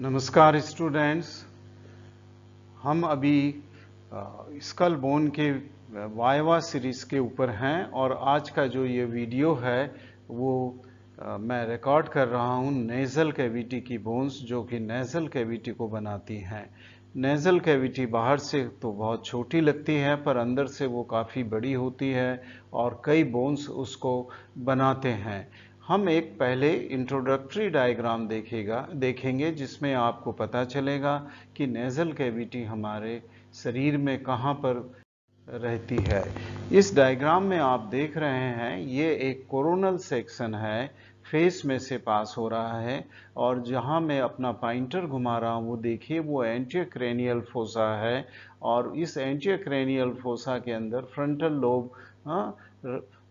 नमस्कार स्टूडेंट्स। हम अभी स्कल बोन के वाइवा सीरीज के ऊपर हैं और आज का जो ये वीडियो है वो मैं रिकॉर्ड कर रहा हूँ नेज़ल कैविटी की बोन्स जो कि नेज़ल कैविटी को बनाती हैं। नेज़ल कैविटी बाहर से तो बहुत छोटी लगती है पर अंदर से वो काफ़ी बड़ी होती है और कई बोन्स उसको बनाते हैं। हम एक पहले इंट्रोडक्टरी डायग्राम देखेंगे जिसमें आपको पता चलेगा कि नेज़ल कैविटी हमारे शरीर में कहाँ पर रहती है। इस डायग्राम में आप देख रहे हैं ये एक कोरोनल सेक्शन है, फेस में से पास हो रहा है और जहां मैं अपना पॉइंटर घुमा रहा हूं वो देखिए वो एंटीक्रेनियल फोसा है और इस एंटीक्रेनियल फोसा के अंदर frontal lobe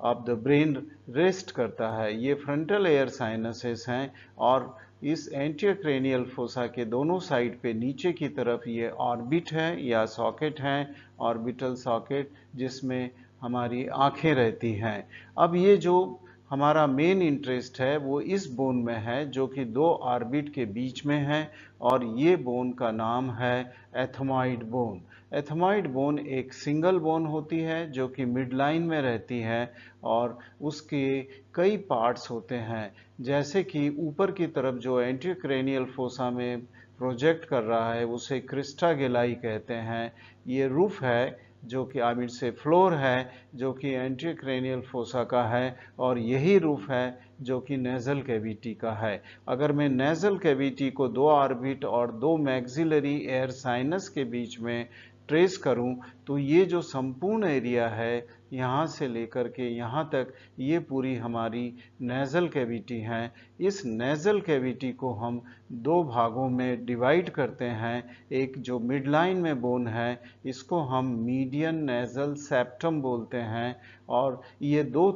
of the brain rest करता है। ये फ्रंटल एयर साइनसेस हैं और इस एंटीक्रेनियल फोसा के दोनों साइड पे नीचे की तरफ ये ऑर्बिट है या सॉकेट है, ऑर्बिटल सॉकेट, जिसमें हमारी आंखें रहती हैं। अब ये जो हमारा मेन इंटरेस्ट है वो इस बोन में है जो कि दो ऑर्बिट के बीच में है और ये बोन का नाम है एथमॉइड बोन। एथमॉइड बोन एक सिंगल बोन होती है जो कि मिड लाइन में रहती है और उसके कई पार्ट्स होते हैं, जैसे कि ऊपर की तरफ जो एंटीक्रेनियल फोसा में प्रोजेक्ट कर रहा है उसे क्रिस्टा गेलाई कहते हैं। ये रूफ है जो कि आमिर से फ्लोर है जो कि एंटीक्रेनियल फोसा का है और यही रूफ है जो कि नेज़ल कैविटी का है। अगर मैं नेज़ल कैविटी को दो ऑर्बिट और दो मैक्सिलरी एयर साइनस के बीच में ट्रेस करूं तो ये जो संपूर्ण एरिया है यहाँ से लेकर के यहाँ तक ये पूरी हमारी नेज़ल कैविटी है। इस नेज़ल कैविटी को हम दो भागों में डिवाइड करते हैं। एक जो मिड लाइन में बोन है इसको हम मीडियन नेज़ल सेप्टम बोलते हैं और ये दो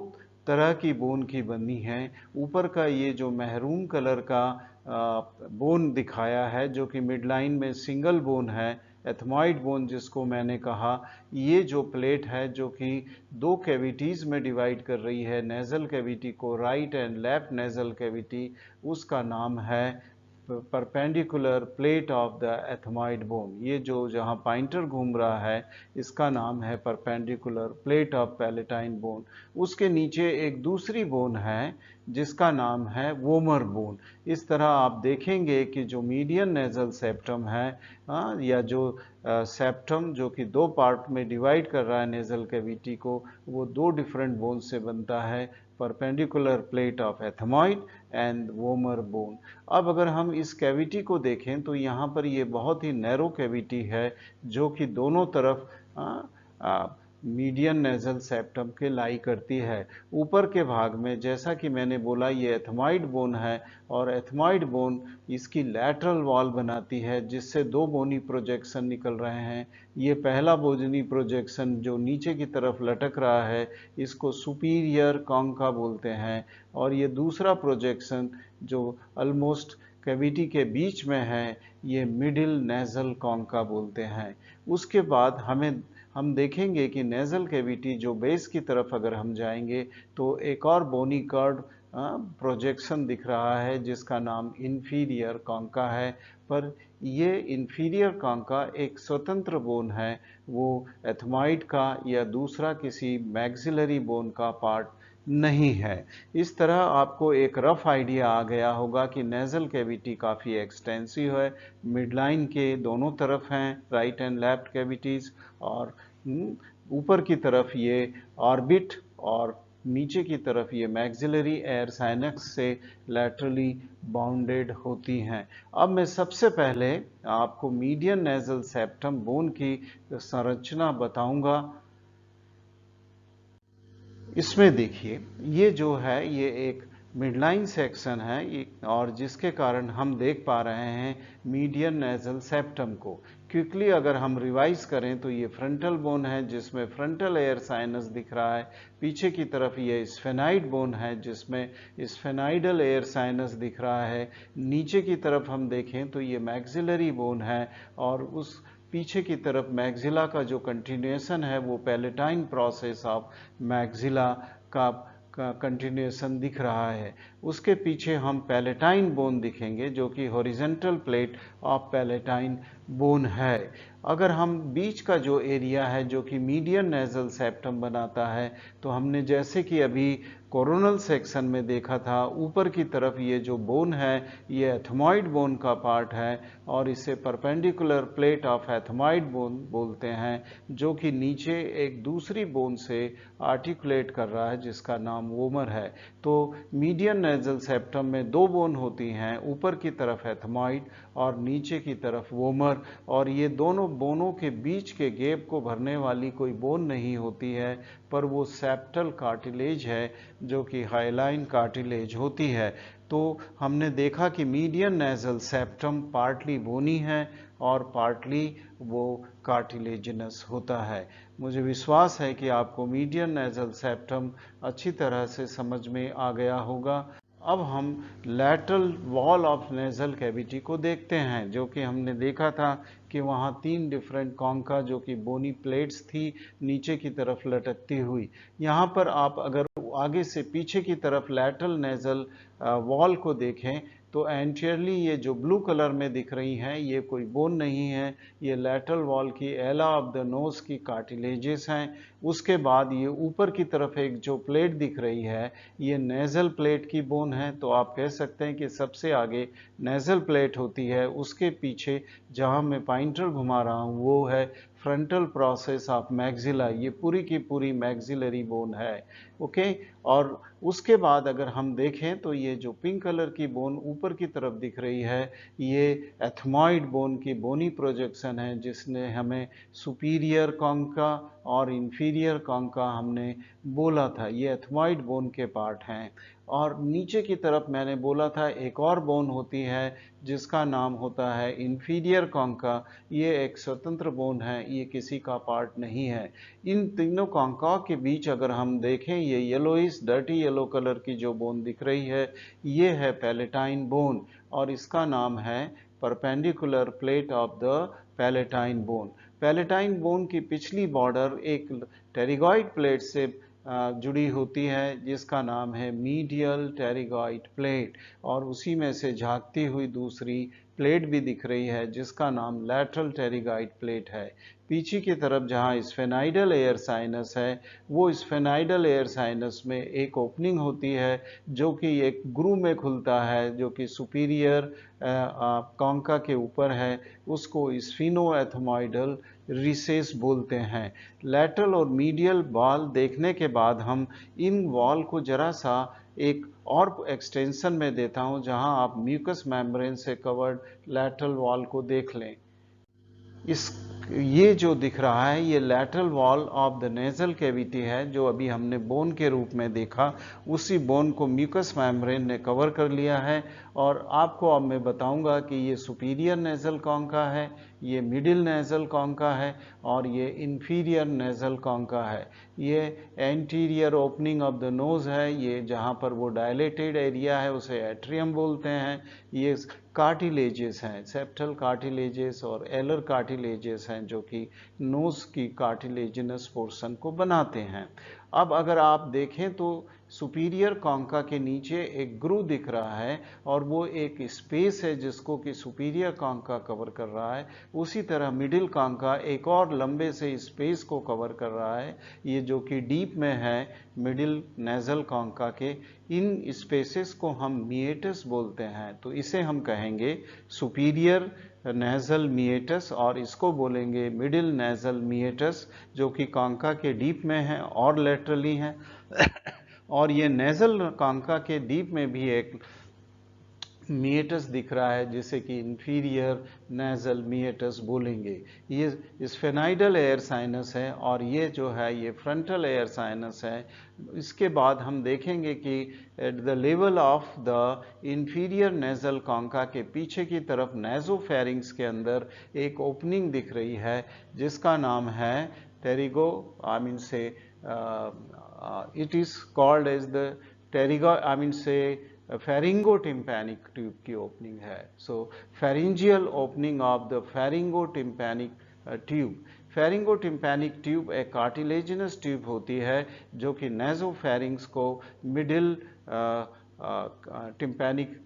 तरह की बोन की बनी है। ऊपर का ये जो महरून कलर का बोन दिखाया है जो कि मिड लाइन में सिंगल बोन है, एथमॉइड बोन जिसको मैंने कहा, ये जो प्लेट है जो कि दो कैविटीज़ में डिवाइड कर रही है नेज़ल कैविटी को, right and left nasal cavity, उसका नाम है perpendicular plate of the ethmoid bone. ये जो जहाँ पॉइंटर घूम रहा है इसका नाम है perpendicular plate of palatine bone. उसके नीचे एक दूसरी बोन है जिसका नाम है वोमर बोन। इस तरह आप देखेंगे कि जो मीडियन नेज़ल सेप्टम है या जो सेप्टम जो कि दो पार्ट में डिवाइड कर रहा है नेज़ल कैविटी को, वो दो डिफरेंट बोन से बनता है, perpendicular plate of ethmoid and vomer bone. अब अगर हम इस कैविटी को देखें तो यहाँ पर ये बहुत ही नैरो कैविटी है जो कि दोनों तरफ मीडियन नेज़ल सेप्टम के लाई करती है। ऊपर के भाग में जैसा कि मैंने बोला ये एथमॉइड बोन है और एथमॉइड बोन इसकी लैटरल वॉल बनाती है जिससे दो बोनी प्रोजेक्शन निकल रहे हैं। ये पहला बोनी प्रोजेक्शन जो नीचे की तरफ लटक रहा है इसको सुपीरियर कॉन्का बोलते हैं और ये दूसरा प्रोजेक्शन जो ऑलमोस्ट कैविटी के बीच में है ये मिडिल नेज़ल कॉन्का बोलते हैं। उसके बाद हम देखेंगे कि नेज़ल कैविटी जो बेस की तरफ अगर हम जाएंगे तो एक और बोनी कर्ड प्रोजेक्शन दिख रहा है जिसका नाम इन्फीरियर कॉन्का है, पर ये इन्फीरियर कॉन्का एक स्वतंत्र बोन है, वो एथमॉइड का या दूसरा किसी मैक्सिलरी बोन का पार्ट नहीं है। इस तरह आपको एक रफ आइडिया आ गया होगा कि नेज़ल कैविटी काफ़ी एक्सटेंसिव है, मिडलाइन के दोनों तरफ हैं राइट एंड लेफ्ट कैविटीज़ और ऊपर की तरफ ये ऑर्बिट और नीचे की तरफ ये मैक्सिलरी एयर साइनस से लैटरली बाउंडेड होती हैं। अब मैं सबसे पहले आपको मीडियन नेज़ल सेप्टम बोन की संरचना बताऊंगा। इसमें देखिए ये जो है ये एक मिडलाइन सेक्शन है और जिसके कारण हम देख पा रहे हैं मीडियन नेज़ल सेप्टम को। क्विकली अगर हम रिवाइज करें तो ये फ्रंटल बोन है जिसमें फ्रंटल एयर साइनस दिख रहा है, पीछे की तरफ ये स्फेनाइड बोन है जिसमें स्फेनाइडल एयर साइनस दिख रहा है, नीचे की तरफ हम देखें तो ये मैक्सिलरी बोन है और उस पीछे की तरफ मैक्सिला का जो कंटिन्यूएशन है वो पैलेटाइन प्रोसेस ऑफ मैक्सिला का कंटिन्यूएशन दिख रहा है। उसके पीछे हम पैलेटाइन बोन दिखेंगे जो कि horizontal plate of palatine bone है। अगर हम बीच का जो एरिया है जो कि मीडियन नेजल सेप्टम बनाता है, तो हमने जैसे कि अभी कोरोनल सेक्शन में देखा था, ऊपर की तरफ ये जो बोन है ये एथमॉइड बोन का पार्ट है और इसे perpendicular plate of ethmoid bone बोलते हैं, जो कि नीचे एक दूसरी बोन से आर्टिकुलेट कर रहा है जिसका नाम वोमर है। तो मीडियन नेजल सेप्टम में दो बोन होती हैं, ऊपर की तरफ एथमॉइड और नीचे की तरफ वोमर, और ये दोनों बोनों के बीच के गैप को भरने वाली कोई बोन नहीं होती है, पर वो सेप्टल कार्टिलेज है जो कि हाइलाइन कार्टिलेज होती है। तो हमने देखा कि मीडियन नेजल सेप्टम पार्टली बोनी है और पार्टली वो कार्टिलेजिनस होता है। मुझे विश्वास है कि आपको मीडियन नेजल सेप्टम अच्छी तरह से समझ में आ गया होगा। अब हम lateral wall of nasal cavity को देखते हैं, जो कि हमने देखा था कि वहाँ 3 डिफरेंट कॉन्का जो कि बोनी प्लेट्स थी नीचे की तरफ लटकती हुई। यहाँ पर आप अगर आगे से पीछे की तरफ लैटरल नेजल वॉल को देखें तो एंटीरियरली ये जो ब्लू कलर में दिख रही हैं ये कोई बोन नहीं है, ये लैटरल वॉल की एला ऑफ द नोज की कार्टिलेजेस हैं। उसके बाद ये ऊपर की तरफ एक जो प्लेट दिख रही है ये नेजल प्लेट की बोन है। तो आप कह सकते हैं कि सबसे आगे नेजल प्लेट होती है, उसके पीछे जहां मैं पॉइंटर घुमा रहा हूं वो है फ्रंटल प्रोसेस ऑफ मैक्सिला, ये पूरी की पूरी मैक्सिलरी बोन है। ओके, और उसके बाद अगर हम देखें तो ये जो पिंक कलर की बोन ऊपर की तरफ दिख रही है ये एथमॉइड बोन की बोनी प्रोजेक्शन है, जिसने हमें सुपीरियर कॉन्का और इंफीरियर कॉन्का हमने बोला था, ये एथमॉइड बोन के पार्ट हैं। और नीचे की तरफ मैंने बोला था एक और बोन होती है जिसका नाम होता है इंफीरियर कॉन्का, ये एक स्वतंत्र बोन है, ये किसी का पार्ट नहीं है। इन तीनों कॉन्का के बीच अगर हम देखें ये येलोइश डर्टी येलो कलर की जो बोन दिख रही है ये है पैलेटाइन बोन और इसका नाम है perpendicular plate of the palatine bone. Palatine bone की पिछली बॉर्डर एक टेरिगॉइड प्लेट से जुड़ी होती है जिसका नाम है मीडियल टेरिगॉइड प्लेट, और उसी में से झांकती हुई दूसरी प्लेट भी दिख रही है जिसका नाम लैटरल टेरिगॉइड प्लेट है। पीछे की तरफ जहां स्फेनाइडल एयर साइनस है वो स्फेनाइडल एयर साइनस में एक ओपनिंग होती है जो कि एक ग्रू में खुलता है जो कि सुपीरियर कॉन्का के ऊपर है, उसको स्फिनोएथमॉइडल रिसेस बोलते हैं। लैटरल और मीडियल वॉल देखने के बाद हम इन वॉल को जरा सा एक और एक्सटेंशन में देता हूं जहां आप म्यूकस मेम्ब्रेन से कवर्ड लैटरल वॉल को देख लें। इस ये जो दिख रहा है ये lateral wall of the nasal cavity है जो अभी हमने बोन के रूप में देखा, उसी बोन को म्यूकस मेम्ब्रेन ने कवर कर लिया है। और आपको अब मैं बताऊंगा कि ये सुपीरियर नेजल कॉन्का है, ये मिडिल नेजल कॉन्का है और ये इंफीरियर नेजल कॉन्का है। ये anterior opening of the nose है, ये जहां पर वो डायलेटेड एरिया है उसे एट्रियम बोलते हैं। ये कार्टिलेजेस हैं, सेप्टल कार्टिलेजेस और एलर कार्टिलेजेस हैं जो कि नोज की कार्टिलेजिनस पोर्शन को बनाते हैं। अब अगर आप देखें तो सुपीरियर कॉन्का के नीचे एक ग्रू दिख रहा है और वो एक स्पेस है जिसको कि सुपीरियर कॉन्का कवर कर रहा है। उसी तरह मिडिल कॉन्का एक और लंबे से स्पेस को कवर कर रहा है, ये जो कि डीप में है मिडिल नेजल कॉन्का के। इन स्पेसेस को हम मिएटस बोलते हैं, तो इसे हम कहेंगे सुपीरियर नेजल मिएटस और इसको बोलेंगे मिडिल नेजल मिएटस, जो कि कॉन्का के डीप में है और लेटरली है। और ये नेजल कॉन्का के डीप में भी एक मिएटस दिख रहा है जिसे कि इंफीरियर नेजल मिएटस बोलेंगे। ये स्फेनाइडल एयर साइनस है और ये जो है ये फ्रंटल एयर साइनस है। इसके बाद हम देखेंगे कि at the level of the inferior nasal concha के पीछे की तरफ नेजोफेरिंग्स के अंदर एक ओपनिंग दिख रही है जिसका नाम है टेरिगो, आई मीन से it is called as the टेरिगो, आई मीन से फेरिंगोटिम्पैनिक ट्यूब की ओपनिंग है। So pharyngeal opening of the pharyngotympanic tube. Pharyngotympanic tube एक कार्टिलेजिनस ट्यूब होती है जो कि नेजोफेरिंग्स को मिडिल टिम्पैनिक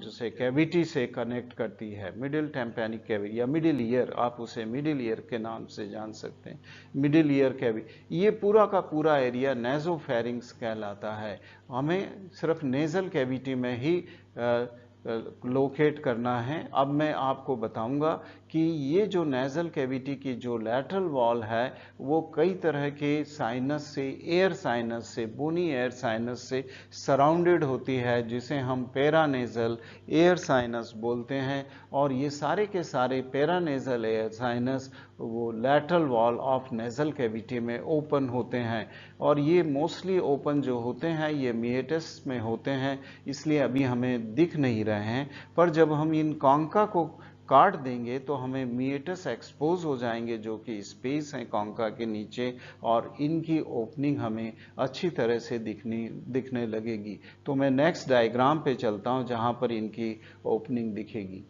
से कैविटी से कनेक्ट करती है। मिडिल टिम्पैनिक कैविटी या मिडिल ईयर, आप उसे मिडिल ईयर के नाम से जान सकते हैं। मिडिल ईयर कैविटी, ये पूरा का पूरा एरिया नेजोफेरिंग्स कहलाता है। हमें सिर्फ नेजल कैविटी में ही लोकेट करना है। अब मैं आपको बताऊंगा कि ये जो नेजल कैविटी की जो लैटरल वॉल है वो कई तरह के साइनस से, एयर साइनस से, बोनी एयर साइनस से सराउंडेड होती है, जिसे हम पैरानेजल एयर साइनस बोलते हैं। और ये सारे के सारे पैरानेजल एयर साइनस वो lateral wall of nasal cavity में ओपन होते हैं। और ये मोस्टली ओपन जो होते हैं ये मिएटस में होते हैं, इसलिए अभी हमें दिख नहीं रहे हैं। पर जब हम इन कॉन्का को काट देंगे तो हमें मिएटस एक्सपोज हो जाएंगे, जो कि स्पेस है कॉन्का के नीचे, और इनकी ओपनिंग हमें अच्छी तरह से दिखने लगेगी। तो मैं नेक्स्ट डायग्राम पे चलता हूं जहां पर इनकी ओपनिंग दिखेगी।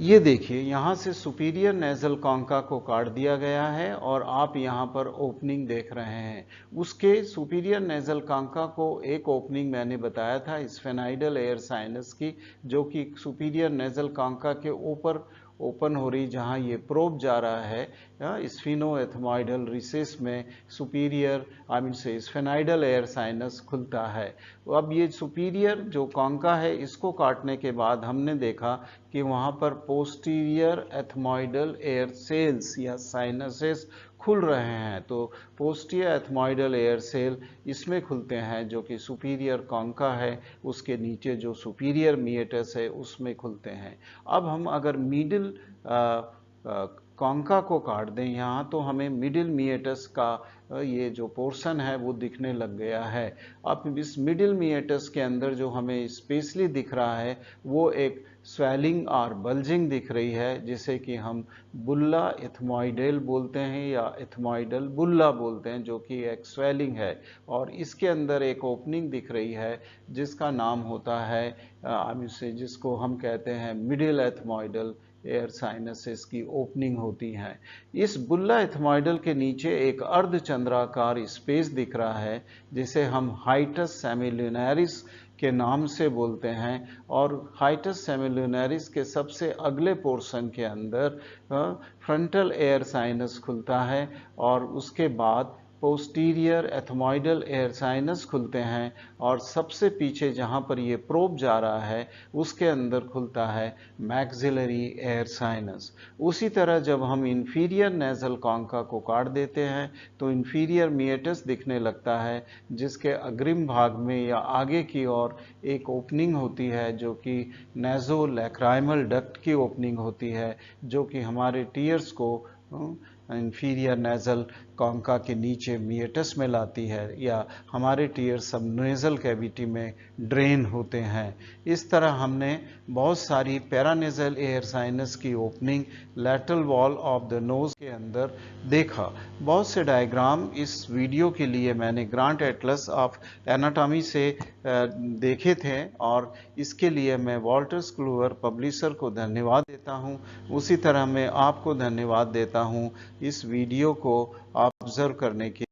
ये देखिए, यहाँ से सुपीरियर नेजल कॉन्का को काट दिया गया है और आप यहाँ पर ओपनिंग देख रहे हैं। उसके सुपीरियर नेजल कॉन्का को एक ओपनिंग मैंने बताया था स्फेनाइडल एयर साइनस की, जो कि सुपीरियर नेजल कॉन्का के ऊपर ओपन हो रही, जहां ये प्रोब जा रहा है स्फिनोएथमॉइडल रिसेस में सुपीरियर से स्फेनाइडल एयर साइनस खुलता है। अब ये सुपीरियर जो कॉन्का है इसको काटने के बाद हमने देखा कि वहां पर पोस्टीरियर एथमॉइडल एयर सेल्स या साइनसेस खुल रहे हैं। तो पोस्टीरियर एथमॉइडल एयर सेल इसमें खुलते हैं, जो कि सुपीरियर कॉन्का है उसके नीचे जो सुपीरियर मिएटस है उसमें खुलते हैं। अब हम अगर मिडिल कॉन्का को काट दें यहाँ, तो हमें मिडिल मिएटस का ये जो पोर्शन है वो दिखने लग गया है। अब इस मिडिल मिएटस के अंदर जो हमें स्पेशली दिख रहा है वो एक स्वेलिंग और बल्जिंग दिख रही है, जिसे कि हम बुल्ला एथमॉइडल बोलते हैं या एथमॉइडल बुल्ला बोलते हैं, जो कि एक स्वेलिंग है। और इसके अंदर एक ओपनिंग दिख रही है जिसका नाम होता है जिसको हम कहते हैं मिडिल एथमॉइडल एयर साइनसेस की ओपनिंग होती है। इस बुल्ला एथमॉइडल के नीचे एक अर्धचंद्राकार स्पेस दिख रहा है, जिसे हम हाइटस सेमिलुनैरिस के नाम से बोलते हैं। और हाइटस सेमिलुनैरिस के सबसे अगले पोर्शन के अंदर फ्रंटल एयर साइनस खुलता है और उसके बाद पोस्टीरियर एथमॉइडल एयर साइनस खुलते हैं, और सबसे पीछे जहां पर ये प्रोब जा रहा है उसके अंदर खुलता है मैक्सिलरी एयर साइनस। उसी तरह जब हम इंफीरियर नेजल कॉन्का को काट देते हैं तो इंफीरियर मिएटस दिखने लगता है, जिसके अग्रिम भाग में या आगे की ओर एक ओपनिंग होती है, जो कि नेजोलैक्राइमल डक्ट की ओपनिंग होती है, जो कि हमारे टीयर्स को इंफीरियर नेजल कॉन्का के नीचे मिएटस में लाती है, या हमारे टीयर सब नेजल कैविटी में ड्रेन होते हैं। इस तरह हमने बहुत सारी पैरानेजल एयर साइनस की opening lateral wall of the nose के अंदर देखा। बहुत से डायग्राम इस वीडियो के लिए मैंने ग्रांट एटलस ऑफ एनाटॉमी से देखे थे, और इसके लिए मैं वॉल्टर्स क्लूवर पब्लिशर को धन्यवाद देता हूं। उसी तरह मैं आपको धन्यवाद देता हूं इस वीडियो को ऑब्जर्व करने के